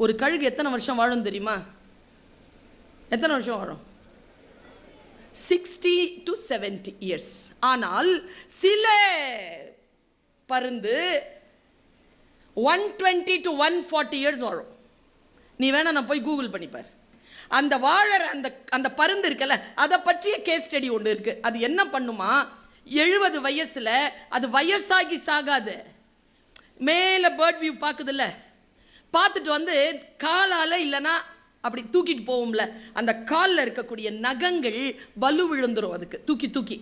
ஒரு கழுகு எத்தனை வருஷம் வாழும் தெரியுமா? எத்தனை வருஷம் வாழும்? 60 to 70 years. ஆனால் சில பருந்து 120 to 140 years வாழும். நீ வேணா நான் போய் கூகுள் பண்ணிப்பார். அந்த வாழற அந்த பருந்து இருக்குல்ல, அதை பற்றிய கேஸ் ஸ்டடி ஒன்று இருக்கு. அது என்ன பண்ணுமா, 70 வயசுல அது வயசாகி சாகாது, மேலே பேர்ட் வியூ பார்க்குதுல்ல, பார்த்துட்டு வந்து காலால் இல்லைன்னா அப்படி தூக்கிட்டு போவோம்ல, அந்த காலில் இருக்கக்கூடிய நகங்கள் வலு விழுந்துடும். அதுக்கு தூக்கி தூக்கி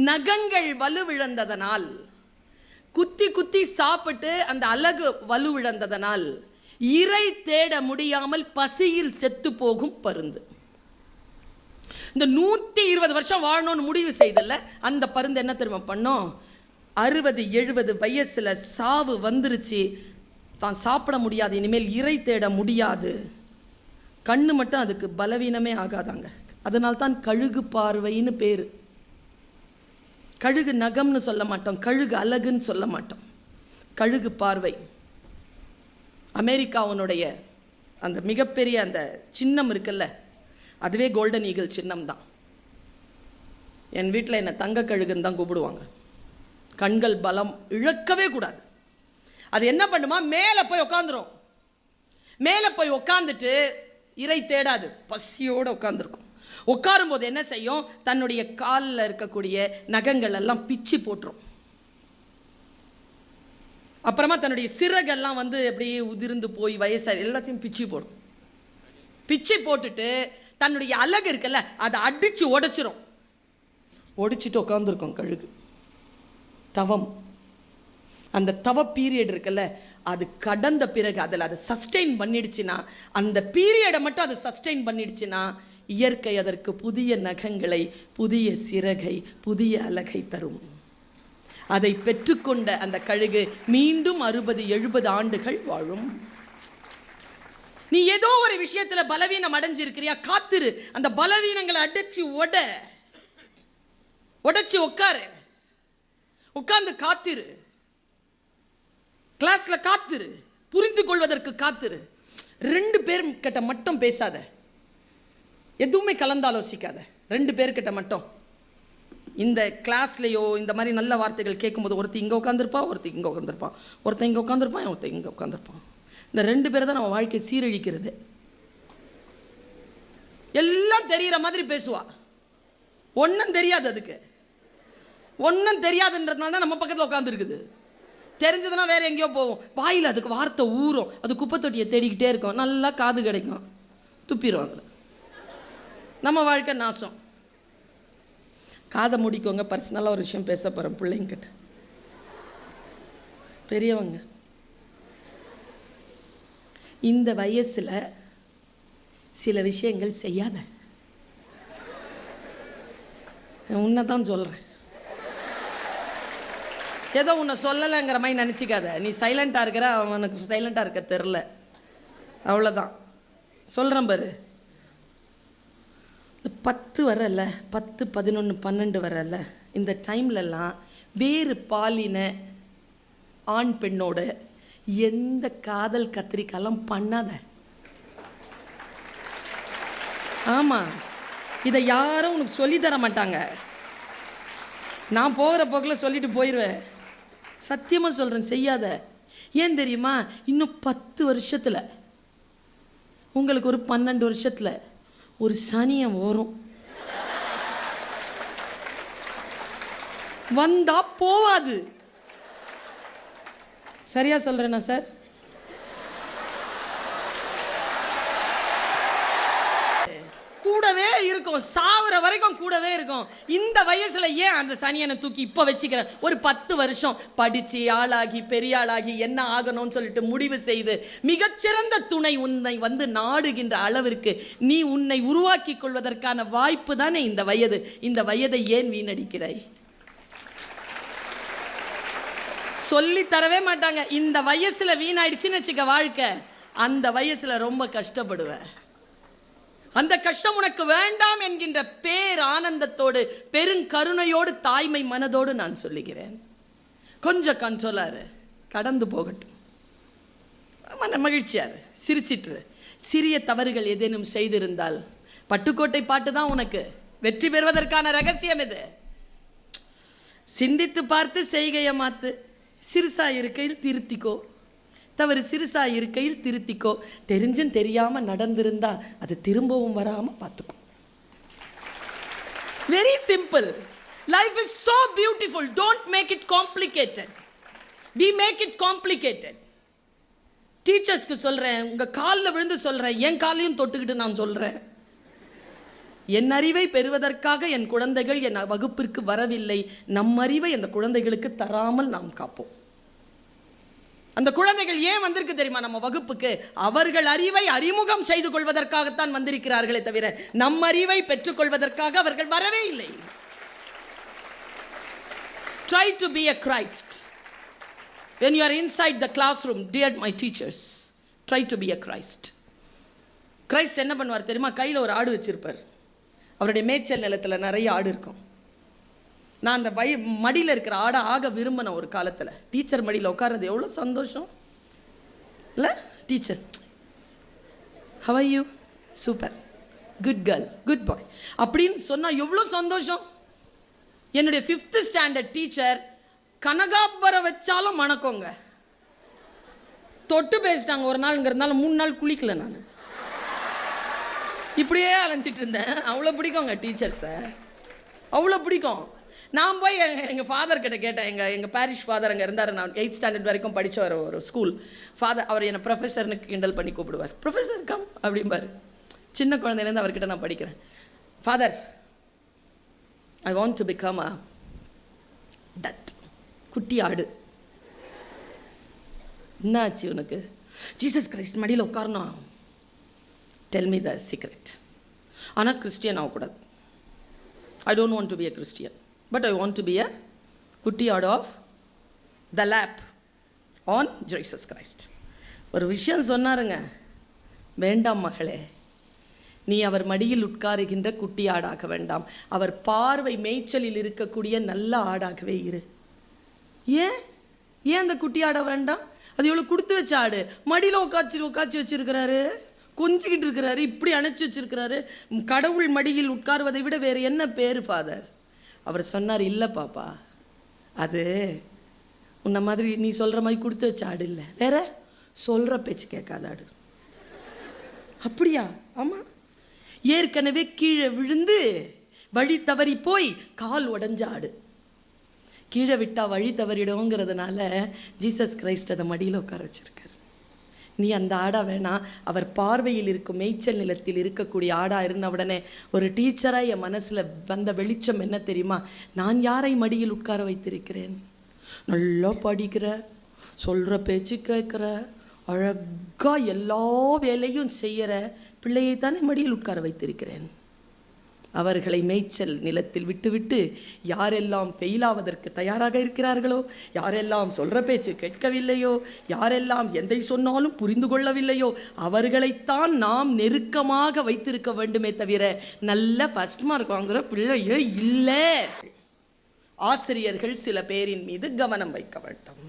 நகங்கள் வலு விழுந்ததனால், குத்தி குத்தி சாப்பிட்டு அந்த அலகு வலு விழுந்ததனால் இரை தேட முடியாமல் பசியில் செத்து போகும் பருந்து. இந்த 120 வருஷம் வாழணும்னு முடிவு செய்தல அந்த பருந்து என்ன தெரியுமா பண்ணோம், 60-70 வயசுல சாவு வந்துருச்சு, தான் சாப்பிட முடியாது, இனிமேல் இறை தேட முடியாது, கண்ணு மட்டும் அதுக்கு பலவீனமே ஆகாதாங்க. அதனால தான் கழுகு பார்வைன்னு பேரு. கழுகு நகம்னு சொல்ல மாட்டோம், கழுகு அழகுன்னு சொல்ல மாட்டோம், கழுகு பார்வை. அமெரிக்காவுடைய அந்த மிகப்பெரிய அந்த சின்னம் இருக்குல்ல, அதுவே கோல்டன் ஈகிள் சின்னம் தான். என் வீட்டில் என்னை தங்க கழுகுன்னு தான் கூப்பிடுவாங்க. கண்கள் பலம் இழக்கவே கூடாது. அது என்ன பண்ணுமா, மேலே போய் உட்காந்துரும். மேலே போய் உட்காந்துட்டு இறை தேடாது, பசியோடு உட்காந்துருக்கும். உட்காரும் போது என்ன செய்யும், தன்னுடைய காலில் இருக்கக்கூடிய நகங்கள் எல்லாம் பிச்சு போட்டுரும். அப்புறமா தன்னுடைய சிறகெல்லாம் வந்து அப்படியே உதிர்ந்து போய் வயசாக எல்லாத்தையும் பிச்சு போடும். பிச்சு போட்டுட்டு தன்னுடைய அழகு இருக்குல்ல, அதை அடிச்சு உடைச்சிரும். உடைச்சிட்டு உட்காந்துருக்கும் கழுகு. தவம், அந்த தவ பீரியட் இருக்குல்ல, அது கடந்த பிறகு அதில் அதை சஸ்டெயின் பண்ணிடுச்சுன்னா, அந்த பீரியடை மட்டும் அது சஸ்டெயின் பண்ணிடுச்சுன்னா, இயற்கை அதற்கு புதிய நகங்களை, புதிய சிறகை, புதிய அழகை தரும். அதை பெற்றுக்கொண்ட அந்த கழுகு மீண்டும் 60-70 ஆண்டுகள் வாழும். நீ ஏதோ ஒரு விஷயத்துல பலவீனம் அடைஞ்சிருக்கிறியா, காத்திரு. அந்த பலவீனங்களை அடிச்சு உடைச்சு உட்காரு, உட்கார்ந்து காத்திரு, கிளாஸ்ல காத்திரு, புரிந்து கொள்வதற்கு காத்திரு. 2 பேர் கிட்ட மட்டும் பேசாத, எதுவுமே கலந்தாலோசிக்காத. 2 பேர்கிட்ட மட்டும். இந்த கிளாஸ்லையோ இந்த மாதிரி நல்ல வார்த்தைகள் கேட்கும்போது ஒருத்தி இங்கே உட்காந்துருப்பான், ஒருத்தி இங்கே உட்காந்துருப்பான், ஒருத்தன் இங்கே உட்காந்துருப்பான், ஒருத்தன் இங்கே உட்காந்துருப்பான். இந்த 2 பேரை தான் நம்ம வாழ்க்கை சீரழிக்கிறது. எல்லாம் தெரிகிற மாதிரி பேசுவா, ஒன்றும் தெரியாது. அதுக்கு ஒன்றும் தெரியாதுன்றதுனால தான் நம்ம பக்கத்தில் உட்காந்துருக்குது. தெரிஞ்சதுன்னா வேற எங்கேயோ போவோம், வாயில் அதுக்கு வார்த்தை ஊறும், அது குப்பை தொட்டியை தேடிக்கிட்டே இருக்கும், நல்லா காது கிடைக்கும், துப்பிடுவாங்க. நம்ம வாழ்க்கை நாசம். காதை முடிக்கோங்க. பர்சனலாக ஒரு விஷயம் பேச போகிறேன் பிள்ளைங்கிட்ட. பெரியவங்க, இந்த வயசில் சில விஷயங்கள் செய்யாத. உன்னை தான் சொல்கிறேன், ஏதோ உன்னை சொல்லலைங்கிற மாதிரி நினச்சிக்காத. நீ சைலண்ட்டாக இருக்கிற, அவனுக்கு சைலண்ட்டாக இருக்க தெரில, அவ்வளோதான். சொல்கிறேன் பாரு, 10 வரல, 10, 11, 12 வரல, இந்த டைம்லலாம் வேறு பாலின ஆண் பெண்ணோட எந்த காதல் கத்திரிக்காலம் பண்ணாத. ஆமாம், இதை யாரும் உனக்கு சொல்லி தர மாட்டாங்க. நான் போகிற போக்கில் சொல்லிட்டு போயிடுவேன். சத்தியமாக சொல்கிறேன், செய்யாத. ஏன் தெரியுமா, இன்னும் 10 வருஷத்தில், உங்களுக்கு ஒரு 12 வருஷத்தில் ஒரு சனியம் வரும். வந்தா போவாது. சரியா சொல்றேனா சார்? கூடவே இருக்கும், சாவர வரைக்கும் கூடவே இருக்கும். இந்த வயசுல ஏன் அந்த சனியனை தூக்கி இப்ப வச்சுக்கிறேன்? ஒரு 10 வருஷம் படிச்சு ஆளாகி பெரிய ஆளாகி என்ன ஆகணும்னு சொல்லிட்டு முடிவு செய்து மிகச்சிறந்த துணை உன்னை வந்து நாடுகின்ற அளவிற்கு நீ உன்னை உருவாக்கி கொள்வதற்கான வாய்ப்பு தானே இந்த வயது. இந்த வயதை ஏன் வீணடிக்கிறாய்? சொல்லி தரவே மாட்டாங்க. இந்த வயசுல வீணாயிடுச்சுன்னு வச்சுக்க வாழ்க்கை, அந்த வயசுல ரொம்ப கஷ்டப்படுவேன். அந்த கஷ்டம் உனக்கு வேண்டாம் என்கின்ற பேர் ஆனந்தத்தோடு பெருங்கருணையோடு தாய்மை மனதோடு நான் சொல்லுகிறேன். கொஞ்சம் கண்ட்ரோலாரு, கடந்து போகட்டும். மகிழ்ச்சியார் சிரிச்சிட்டு. சிறிய தவறுகள் ஏதேனும் செய்திருந்தால் பட்டுக்கோட்டை பாட்டு தான் உனக்கு வெற்றி பெறுவதற்கான ரகசியம் இது. சிந்தித்து பார்த்து செய்கையை மாத்து. சிறுசா இருக்கையில் திருத்திக்கோ. தவறு சிறுசா இருக்கையில் திருத்திக்கோ. தெரிஞ்சும் தெரியாம நடந்திருந்தா அது திரும்பவும் வராம பார்த்துக்கோ. Very simple. Life is so beautiful. Don't make it complicated. We make it complicated. டீச்சர்ஸ்க்கு சொல்கிறேன், உங்கள் காலில் விழுந்து சொல்கிறேன், என் காலையும் தொட்டுக்கிட்டு நான் சொல்கிறேன், என் அறிவை பெறுவதற்காக என் குழந்தைகள் என் வகுப்பிற்கு வரவில்லை. நம் அறிவை அந்த குழந்தைகளுக்கு தராமல் நாம் காப்போம். அந்த குழந்தைகள் ஏன் வந்திருக்கு தெரியுமா நம்ம வகுப்புக்கு? அவர்கள் அறிவை அறிமுகம் செய்து கொள்வதற்காகத்தான் வந்திருக்கிறார்களே தவிர நம் அறிவை பெற்றுக்கொள்வதற்காக அவர்கள் வரவே இல்லை. Try to be a Christ. When you are inside the classroom, dear my teachers, try to be a Christ. Christ என்ன பண்ணுவார் தெரியுமா? கையில் ஒரு ஆடு வச்சிருப்பார். அவருடைய மேய்ச்சல் நிலத்தில் நிறைய ஆடு இருக்கும். நான் அந்த மடியில் இருக்கிற ஆடை ஆக விரும்பின ஒரு காலத்தில். டீச்சர் மடியில் உட்கார்றது எவ்வளோ சந்தோஷம் இல்லை? Teacher, how are you? Super, good girl, good boy அப்படின்னு சொன்னால் எவ்வளோ சந்தோஷம். என்னுடைய 5th ஸ்டாண்டர்ட் டீச்சர் கனகாம்பரம் வச்சாலும் மணக்கோங்க. தொட்டு பேசிட்டாங்க ஒரு நாள்ங்கிறதுனால 3 நாள் குளிக்கல. நான் இப்படியே அலைஞ்சிட்டு இருந்தேன். அவ்வளோ பிடிக்குங்க டீச்சர்ஸை, அவ்வளோ பிடிக்கும். நான் போய் எங்கள் ஃபாதர் கிட்ட கேட்டேன். எங்கள் பேரிஷ் ஃபாதர் அங்கே இருந்தார். நான் 8th ஸ்டாண்டர்ட் வரைக்கும் படித்தவர் ஒரு ஸ்கூல் ஃபாதர். அவர் என்னை ப்ரொஃபஸர்னு கிண்டல் பண்ணி கூப்பிடுவார். ப்ரொஃபஸர் கம் அப்படிம்பார். சின்ன குழந்தையிலேருந்து அவர்கிட்ட நான் படிக்கிறேன். Father, I want to become a that குட்டி ஆடு. என்ன ஆச்சு உனக்கு? ஜீசஸ் கிரைஸ்ட் மடியில் உட்காரணும். Tell me the secret. ஆனால் கிறிஸ்டியன் ஆகக்கூடாது. I don't want to be a Christian, but I want to be a குட்டி ஆடு of the lap on Jesus Christ. ஒரு விஷயம் சொன்னாருங்க, வேண்டாம் மகளே, நீ அவர் மடியில் உட்காருகின்ற குட்டி ஆடாக வேண்டாம், அவர் பார்வை மேய்ச்சலில் இருக்கக்கூடிய நல்ல ஆடாகவே இரு. ஏன் அந்த குட்டி ஆட வேண்டாம்? அது எவ்வளோ கொடுத்து வச்ச ஆடு. மடியில் உட்காச்சி வச்சிருக்கிறாரு, கொஞ்சிக்கிட்டு இருக்கிறாரு, இப்படி அணைச்சி வச்சிருக்கிறாரு. கடவுள் மடியில் உட்காருவதை விட வேறு என்ன பேர் ஃபாதர்? அவர் சொன்னார், இல்லை பாப்பா, அது உன்ன மாதிரி நீ சொல்கிற மாதிரி கொடுத்து வச்ச ஆடு இல்லை, வேற சொல்கிற பேச்சு கேட்காத ஆடு. அப்படியா? ஆமாம். ஏற்கனவே கீழே விழுந்து வழி தவறி போய் கால் உடஞ்ச ஆடு. கீழே விட்டா வழி தவறிடுவோங்கிறதுனால ஜீசஸ் கிரைஸ்ட் அதை மடியில் உட்கார வச்சிருக்காரு. நீ அந்த ஆடா வேணாம், அவர் பார்வையில் இருக்கும் மேய்ச்சல் நிலத்தில் இருக்கக்கூடிய ஆடா இருந்த உடனே ஒரு டீச்சராக என் மனசில் வந்த வெளிச்சம் என்ன தெரியுமா? நான் யாரை மடியில் உட்கார வைத்திருக்கிறேன்? நல்லா படிக்கிற, சொல்கிற பேச்சு கேட்குற, அழகாக எல்லா வேலையும் செய்கிற பிள்ளையை தானே மடியில் உட்கார வைத்திருக்கிறேன். அவர்களை மேய்ச்சல் நிலத்தில் விட்டுவிட்டு யாரெல்லாம் ஃபெயிலாவதற்கு தயாராக இருக்கிறார்களோ, யாரெல்லாம் சொல்கிற பேச்சு கேட்கவில்லையோ, யாரெல்லாம் எதை சொன்னாலும் புரிந்து கொள்ளவில்லையோ, அவர்களைத்தான் நாம் நெருக்கமாக வைத்திருக்க வேண்டுமே தவிர நல்ல ஃபர்ஸ்ட் மார்க் வாங்குகிற பிள்ளையோ இல்லை. ஆசிரியர்கள் சில பேரின் மீது கவனம் வைக்க வேண்டும்.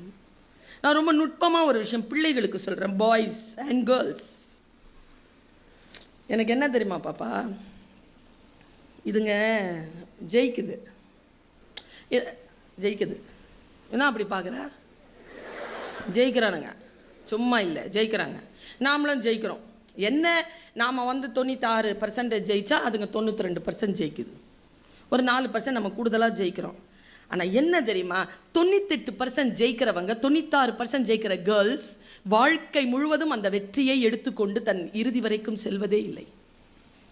நான் ரொம்ப நுட்பமாக ஒரு விஷயம் பிள்ளைகளுக்கு சொல்கிறேன், பாய்ஸ் அண்ட் கேர்ள்ஸ். எனக்கு என்ன தெரியுமா பாப்பா, இதுங்க ஜெயிக்குது என்ன அப்படி பார்க்குற? ஜெயிக்கிறானுங்க, சும்மா இல்லை, ஜெயிக்கிறாங்க. நாமளும் ஜெயிக்கிறோம். என்ன, நாம் 96% ஜெயிச்சா அதுங்க 92% ஜெயிக்குது. ஒரு 4% நம்ம கூடுதலாக ஜெயிக்கிறோம். ஆனால் என்ன தெரியுமா, 98% ஜெயிக்கிறவங்க, 96% ஜெயிக்கிற கேர்ள்ஸ் வாழ்க்கை முழுவதும் அந்த வெற்றியை எடுத்துக்கொண்டு தன் இறுதி வரைக்கும் செல்வதே இல்லை.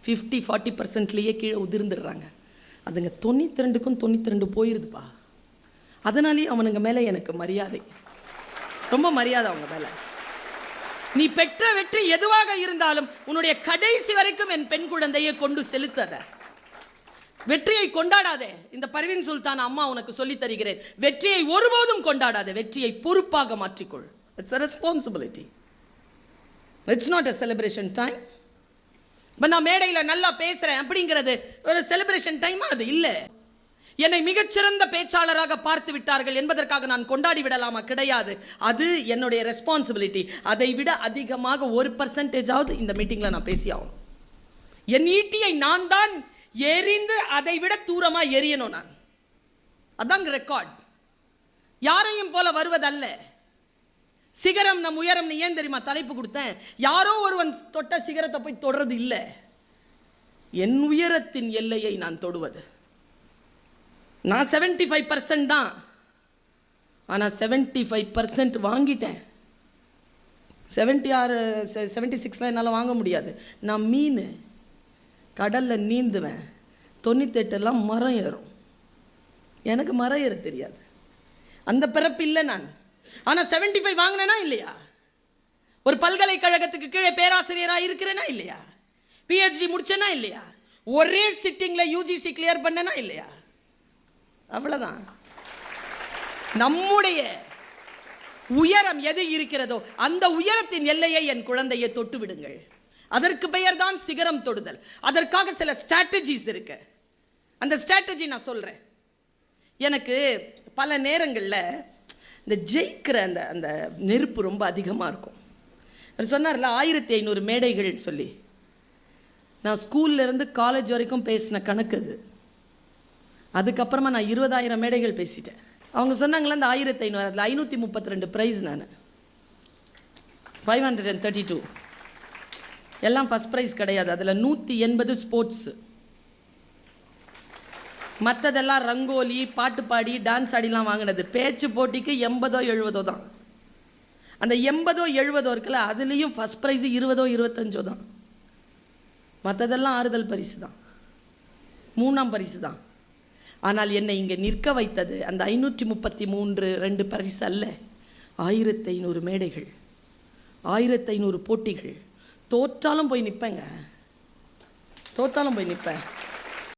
50-40%லேயே கீழே உதிர்ந்துடுறாங்க. அதுங்க 92க்கும் 92 போயிருதுப்பா. அதனாலேயே அவனுங்க மேலே எனக்கு மரியாதை, ரொம்ப மரியாதை அவங்க மேலே. நீ பெற்ற வெற்றி எதுவாக இருந்தாலும் உன்னுடைய கடைசி வரைக்கும் என் பெண் குழந்தையை கொண்டு செலுத்தத. வெற்றியை கொண்டாடாதே. இந்த பர்வீன் சுல்தான் அம்மா உனக்கு சொல்லி தருகிறேன், வெற்றியை ஒருபோதும் கொண்டாடாதே, வெற்றியை பொறுப்பாக மாற்றிக்கொள். It's a responsibility. It's not a celebration time. நான் மேடையில் நல்லா பேசுகிறேன் அப்படிங்கிறது ஒரு செலிப்ரேஷன் டைமா? அது இல்லை. என்னை மிகச்சிறந்த பேச்சாளராக பார்த்து விட்டார்கள் என்பதற்காக நான் கொண்டாடி விடலாமா? கிடையாது. அது என்னுடைய ரெஸ்பான்சிபிலிட்டி. அதை விட அதிகமாக 1% இந்த மீட்டிங்கில் நான் பேசியாகும். என் ஈட்டியை நான் தான் எரிந்து அதை விட தூரமா எரியணும். நான் அதாங்க ரெக்கார்ட். யாரையும் போல வருவதல்ல. சிகரம் நம் உயரம். ஏன் தெரியுமா தலைப்பு கொடுத்தேன்? யாரோ ஒருவன் தொட்ட சிகரத்தை போய் தொடுறது இல்லை, என் உயரத்தின் எல்லையை நான் தொடுவது. நான் 75% தான், ஆனால் 75% வாங்கிட்டேன். 76 என்னால் வாங்க முடியாது. நான் மீன் கடலில் நீந்துவேன். 98 மரம் ஏறும். எனக்கு மரம் ஏற தெரியாது, அந்த பிறப்பு இல்லை நான். ஆனால் 75 வாங்கினேனா இல்லையா? ஒரு பல்கலைக்கழகத்துக்கு கீழே பேராசிரியராக இருக்கிறேனா இல்லையா? PhD முடிச்சேனா இல்லையா? ஒரே சிட்டிங்கில் UGC கிளியர் பண்ணனா இல்லையா? அவ்வளவுதான். நம்முடைய உயரம் எது இருக்கிறதோ அந்த உயரத்தின் எல்லையை என் குழந்தையை தொட்டு விடுங்கள். அதற்கு பெயர் தான் சிகரம் தொடுதல். அதற்காக சில ஸ்ட்ராட்டஜிஸ் இருக்கு. அந்த ஸ்ட்ராட்டஜி நான் சொல்றேன். எனக்கு பல நேரங்களில் இந்த ஜெயிக்கிற அந்த அந்த நெருப்பு ரொம்ப அதிகமாக இருக்கும். அவர் சொன்னார்ல 1500 மேடைகள் சொல்லி. நான் ஸ்கூல்லேருந்து காலேஜ் வரைக்கும் பேசின கணக்கு அது. அதுக்கப்புறமா நான் 20,000 மேடைகள் பேசிட்டேன். அவங்க சொன்னாங்களே அந்த 1500, அதில் 532 ப்ரைஸ். நான் 532 எல்லாம் ஃபஸ்ட் ப்ரைஸ் கிடையாது. அதில் 180 ஸ்போர்ட்ஸு, மற்றதெல்லாம் ரங்கோலி, பாட்டு பாடி, டான்ஸ் ஆடிலாம் வாங்கினது. பேச்சு போட்டிக்கு 80 70 தான். அந்த 80 70 இருக்குல்ல, அதுலேயும் ஃபஸ்ட் ப்ரைஸு 20 25 தான். மற்றதெல்லாம் ஆறுதல் பரிசு தான், 3ஆம் பரிசு தான். ஆனால் என்னை இங்கே நிற்க வைத்தது அந்த 533 2 பரிசு அல்ல, 1500 மேடைகள், 1500 போட்டிகள். தோற்றாலும் போய் நிற்பேங்க, தோற்றாலும் போய் நிற்பேன்.